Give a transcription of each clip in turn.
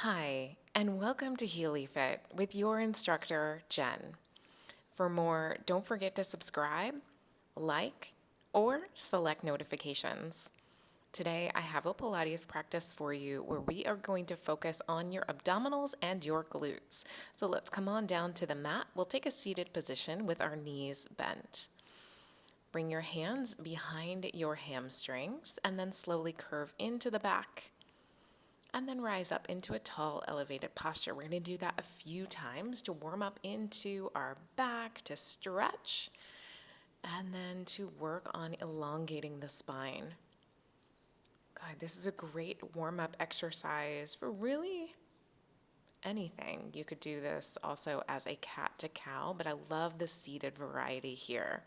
Hi, and welcome to Healy Fit with your instructor, Jen. For more, don't forget to subscribe, like, or select notifications. Today, I have a Pilates practice for you where we are going to focus on your abdominals and your glutes. So let's come on down to the mat. We'll take a seated position with our knees bent. Bring your hands behind your hamstrings and then slowly curve into the back. And then rise up into a tall, elevated posture. We're going to do that a few times to warm up into our back, to stretch, and then to work on elongating the spine. God, this is a great warm-up exercise for really anything. You could do this also as a cat to cow, but I love the seated variety here.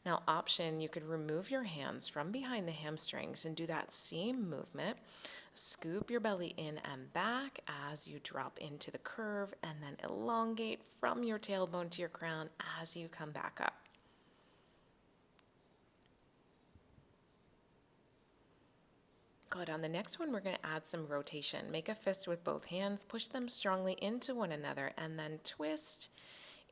Now, option, you could remove your hands from behind the hamstrings and do that same movement. Scoop your belly in and back as you drop into the curve, and then elongate from your tailbone to your crown as you come back up. Good. On the next one, we're going to add some rotation. Make a fist with both hands, push them strongly into one another, and then twist.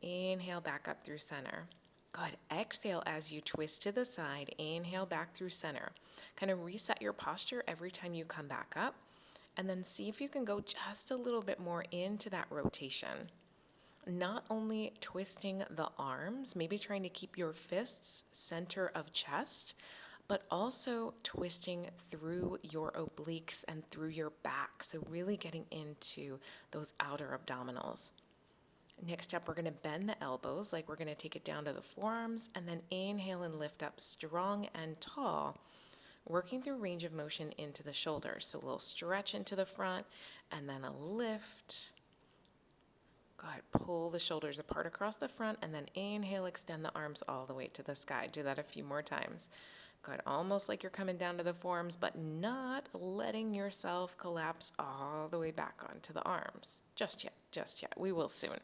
Inhale back up through center. Good. Exhale as you twist to the side. Inhale back through center. Kind of reset your posture every time you come back up. And then see if you can go just a little bit more into that rotation. Not only twisting the arms, maybe trying to keep your fists center of chest, but also twisting through your obliques and through your back. So really getting into those outer abdominals. Next up, we're going to bend the elbows like we're going to take it down to the forearms, and then inhale and lift up strong and tall, working through range of motion into the shoulders. So a little stretch into the front, and then a lift. Good. Pull the shoulders apart across the front, and then inhale, extend the arms all the way to the sky. Do that a few more times. Good. Almost like you're coming down to the forearms, but not letting yourself collapse all the way back onto the arms. Just yet, just yet. We will soon.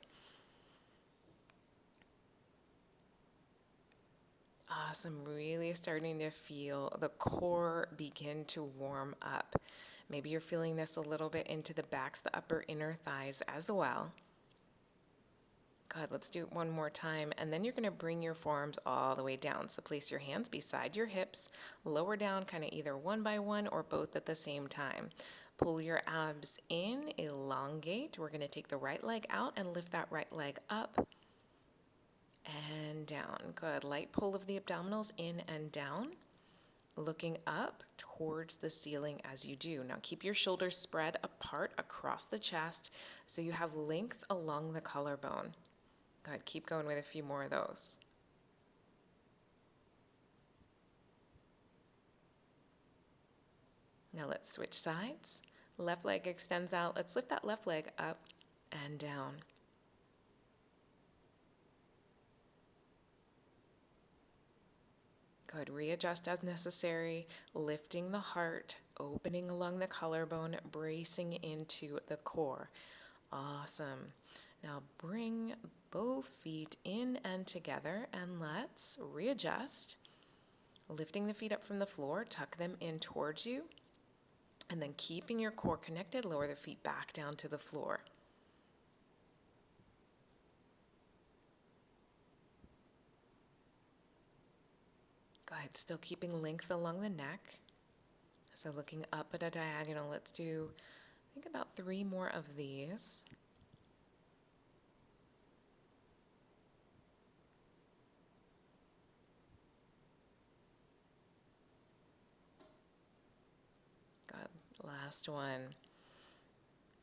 Awesome. Really starting to feel the core begin to warm up. Maybe you're feeling this a little bit into the backs, the upper inner thighs as well. Good. Let's do it one more time. And then you're going to bring your forearms all the way down. So place your hands beside your hips, lower down kind of either one by one or both at the same time. Pull your abs in, elongate. We're going to take the right leg out and lift that right leg up and down. Good. Light pull of the abdominals in and down. Looking up towards the ceiling as you do. Now keep your shoulders spread apart across the chest so you have length along the collarbone. Good. Keep going with a few more of those. Now let's switch sides. Left leg extends out. Let's lift that left leg up and down. Good. Readjust as necessary, lifting the heart, opening along the collarbone, bracing into the core. Awesome. Now bring both feet in and together, and let's readjust. Lifting the feet up from the floor, tuck them in towards you, and then keeping your core connected, lower the feet back down to the floor. Good. Still keeping length along the neck. So looking up at a diagonal, let's do, I think, about 3 more of these. Good. Last one.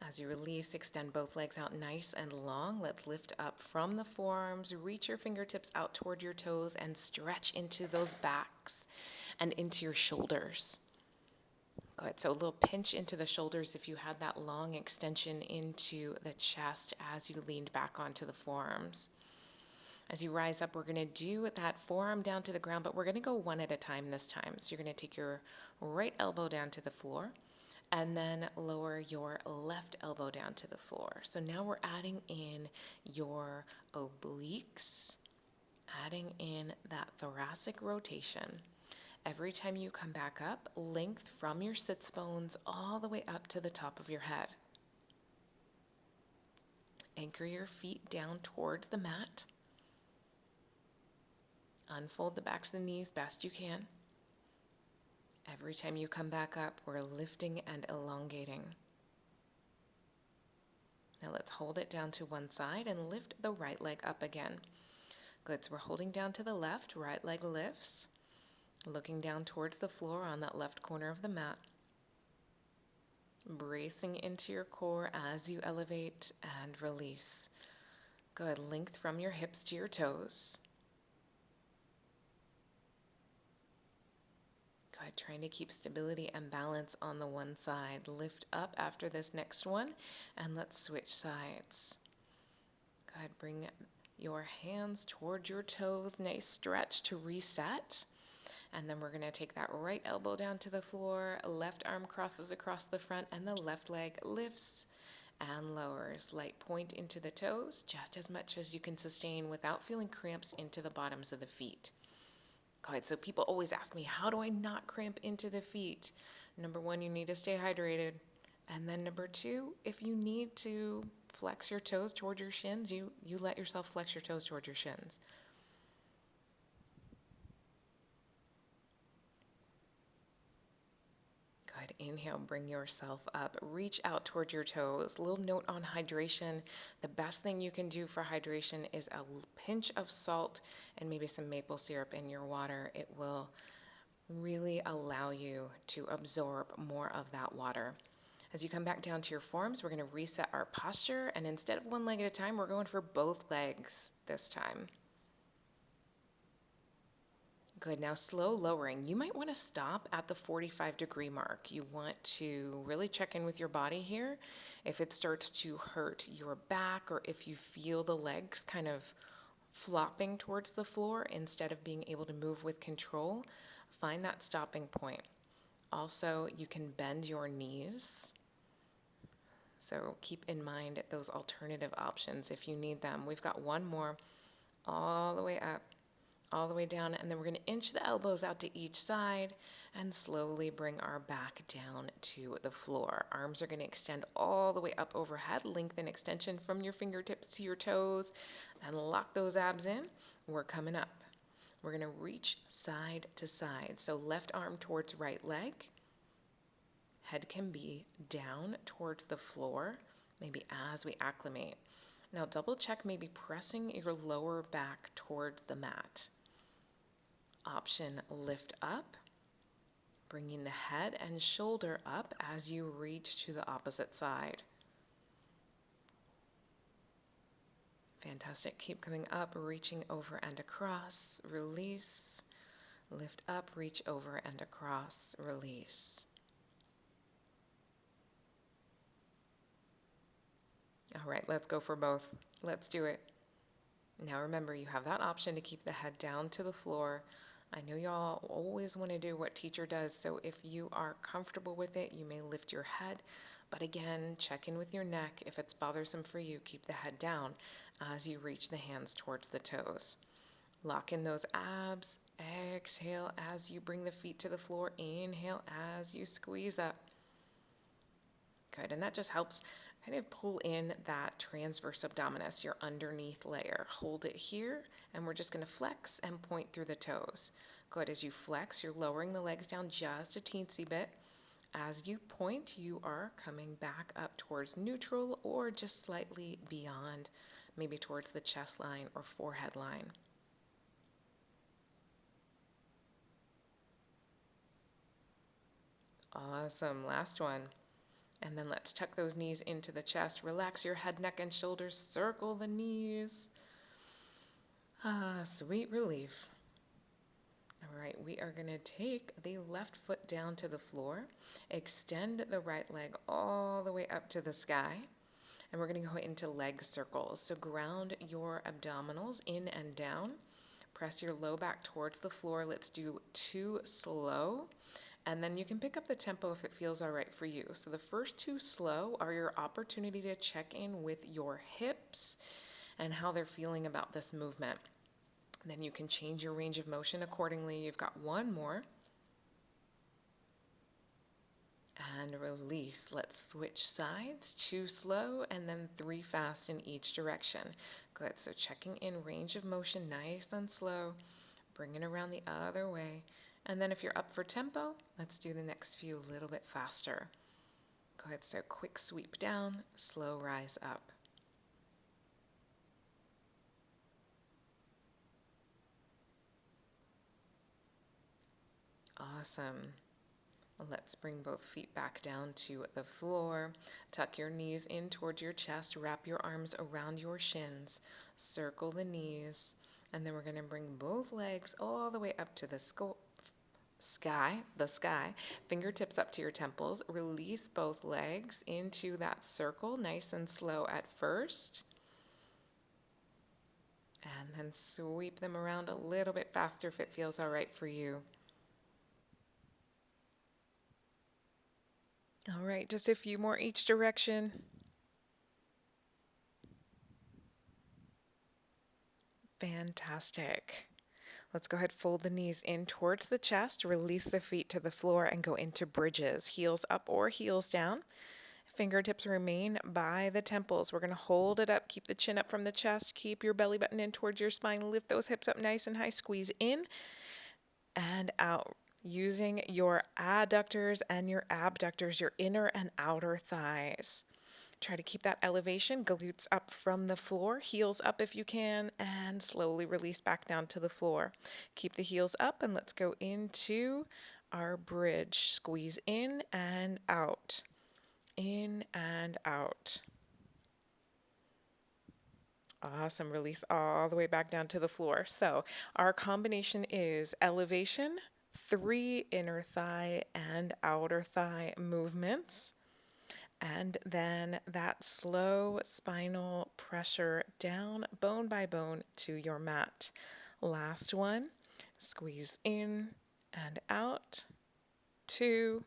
As you release, extend both legs out nice and long. Let's lift up from the forearms, reach your fingertips out toward your toes, and stretch into those backs and into your shoulders. Good. So a little pinch into the shoulders if you had that long extension into the chest as you leaned back onto the forearms. As you rise up, we're going to do that forearm down to the ground, but we're going to go one at a time this time. So you're going to take your right elbow down to the floor, and then lower your left elbow down to the floor. So now we're adding in your obliques, adding in that thoracic rotation. Every time you come back up, length from your sits bones all the way up to the top of your head. Anchor your feet down towards the mat. Unfold the backs of the knees best you can. Every time you come back up, we're lifting and elongating. Now let's hold it down to one side and lift the right leg up again. Good, so we're holding down to the left, right leg lifts. Looking down towards the floor on that left corner of the mat. Bracing into your core as you elevate and release. Good, length from your hips to your toes. Good, trying to keep stability and balance on the one side. Lift up after this next one, and let's switch sides. Good, bring your hands towards your toes. Nice stretch to reset. And then we're going to take that right elbow down to the floor, left arm crosses across the front, and the left leg lifts and lowers. Light point into the toes, just as much as you can sustain without feeling cramps into the bottoms of the feet. Good, so people always ask me, how do I not cramp into the feet? Number one, you need to stay hydrated. And then number two, if you need to flex your toes towards your shins, you let yourself flex your toes towards your shins. Good. Inhale, bring yourself up. Reach out toward your toes. Little note on hydration. The best thing you can do for hydration is a pinch of salt and maybe some maple syrup in your water. It will really allow you to absorb more of that water. As you come back down to your forearms, we're going to reset our posture, and instead of one leg at a time, we're going for both legs this time. Good, now slow lowering. You might want to stop at the 45-degree mark. You want to really check in with your body here. If it starts to hurt your back, or if you feel the legs kind of flopping towards the floor instead of being able to move with control, find that stopping point. Also, you can bend your knees. So keep in mind those alternative options if you need them. We've got one more, all the way up, all the way down, and then we're going to inch the elbows out to each side and slowly bring our back down to the floor. Arms are going to extend all the way up overhead, lengthen extension from your fingertips to your toes, and lock those abs in. We're coming up. We're going to reach side to side. So left arm towards right leg. Head can be down towards the floor, maybe as we acclimate. Now double check maybe pressing your lower back towards the mat. Option lift up, bringing the head and shoulder up as you reach to the opposite side. Fantastic. Keep coming up, reaching over and across, release, lift up, reach over and across, release. All right, let's go for both. Let's do it. Now remember, you have that option to keep the head down to the floor. I know y'all always want to do what teacher does, so if you are comfortable with it, you may lift your head. But again, check in with your neck. If it's bothersome for you, keep the head down as you reach the hands towards the toes. Lock in those abs. Exhale as you bring the feet to the floor. Inhale as you squeeze up. Good, and that just helps kind of pull in that transverse abdominis, your underneath layer. Hold it here, and we're just going to flex and point through the toes. Good, as you flex, you're lowering the legs down just a teensy bit. As you point, you are coming back up towards neutral or just slightly beyond, maybe towards the chest line or forehead line. Awesome, last one. And then let's tuck those knees into the chest. Relax your head, neck, and shoulders. Circle the knees. Sweet relief. All right, we are going to take the left foot down to the floor. Extend the right leg all the way up to the sky. And we're going to go into leg circles. So ground your abdominals in and down. Press your low back towards the floor. Let's do 2 slow. And then you can pick up the tempo if it feels all right for you. So the first 2 slow are your opportunity to check in with your hips and how they're feeling about this movement. Then you can change your range of motion accordingly. You've got one more. and release. Let's switch sides, 2 slow and then 3 fast in each direction. Good, so checking in range of motion, nice and slow. Bring it around the other way. And then if you're up for tempo, let's do the next few a little bit faster. Good, so quick sweep down, slow rise up. Awesome. Let's bring both feet back down to the floor. Tuck your knees in toward your chest. Wrap your arms around your shins. Circle the knees. And then we're going to bring both legs all the way up to the sky. Fingertips up to your temples. Release both legs into that circle, nice and slow at first. And then sweep them around a little bit faster if it feels all right for you. All right, just a few more each direction. Fantastic. Let's go ahead, fold the knees in towards the chest, release the feet to the floor, and go into bridges. Heels up or heels down. Fingertips remain by the temples. We're going to hold it up, keep the chin up from the chest, keep your belly button in towards your spine, lift those hips up nice and high, squeeze in and out. Using your adductors and your abductors, your inner and outer thighs. Try to keep that elevation, glutes up from the floor, heels up if you can, and slowly release back down to the floor. Keep the heels up and let's go into our bridge. Squeeze in and out, in and out. Awesome. Release all the way back down to the floor. So our combination is elevation, 3 inner thigh and outer thigh movements, and then that slow spinal pressure down bone by bone to your mat. Last one, squeeze in and out, 2,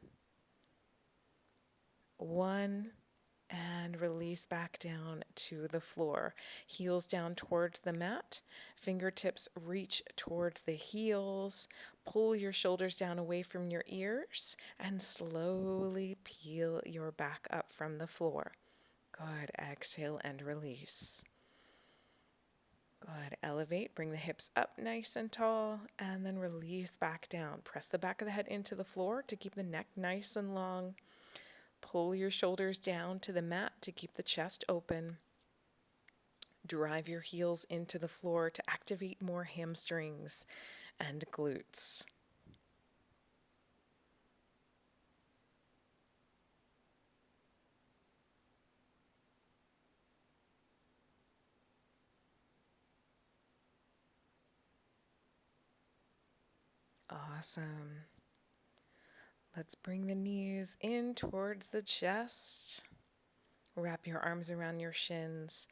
1, and release back down to the floor. Heels down towards the mat, fingertips reach towards the heels, pull your shoulders down away from your ears, and slowly peel your back up from the floor. Good, exhale and release. Good, elevate, bring the hips up nice and tall, and then release back down. Press the back of the head into the floor to keep the neck nice and long. Pull your shoulders down to the mat to keep the chest open. Drive your heels into the floor to activate more hamstrings and glutes. Awesome. Let's bring the knees in towards the chest. Wrap your arms around your shins.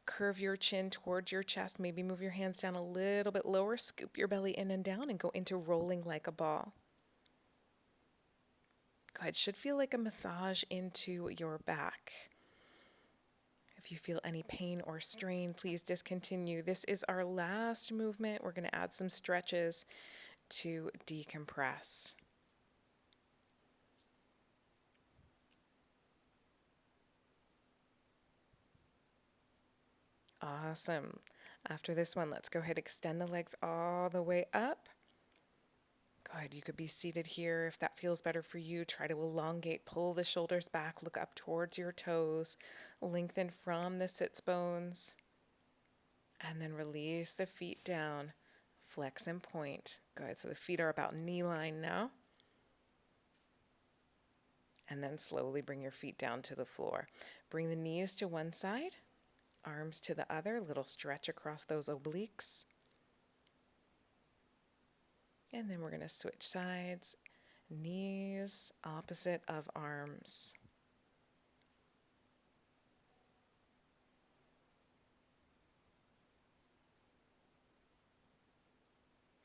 Curve your chin towards your chest. Maybe move your hands down a little bit lower. Scoop your belly in and down and go into rolling like a ball. Good. Should feel like a massage into your back. If you feel any pain or strain, please discontinue. This is our last movement. We're going to add some stretches to decompress. Awesome. After this one, let's go ahead and extend the legs all the way up. Good. You could be seated here if that feels better for you. Try to elongate, pull the shoulders back, look up towards your toes, lengthen from the sits bones, and then release the feet down. Flex and point. Good. So the feet are about knee line now. And then slowly bring your feet down to the floor. Bring the knees to one side, arms to the other, little stretch across those obliques. And then we're going to switch sides, knees opposite of arms.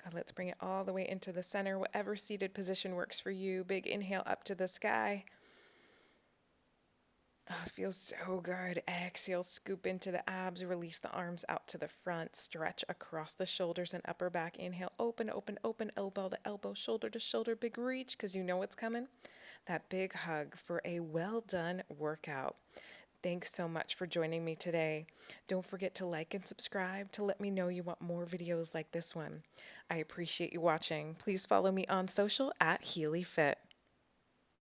God, let's bring it all the way into the center, whatever seated position works for you. Big inhale up to the sky. Oh, feels so good. Exhale, scoop into the abs, release the arms out to the front, stretch across the shoulders and upper back. Inhale, open, open, open, elbow to elbow, shoulder to shoulder, big reach, because you know what's coming. that big hug for a well done workout. Thanks so much for joining me today. Don't forget to like and subscribe to let me know you want more videos like this one. I appreciate you watching. Please follow me on social at HealyFit.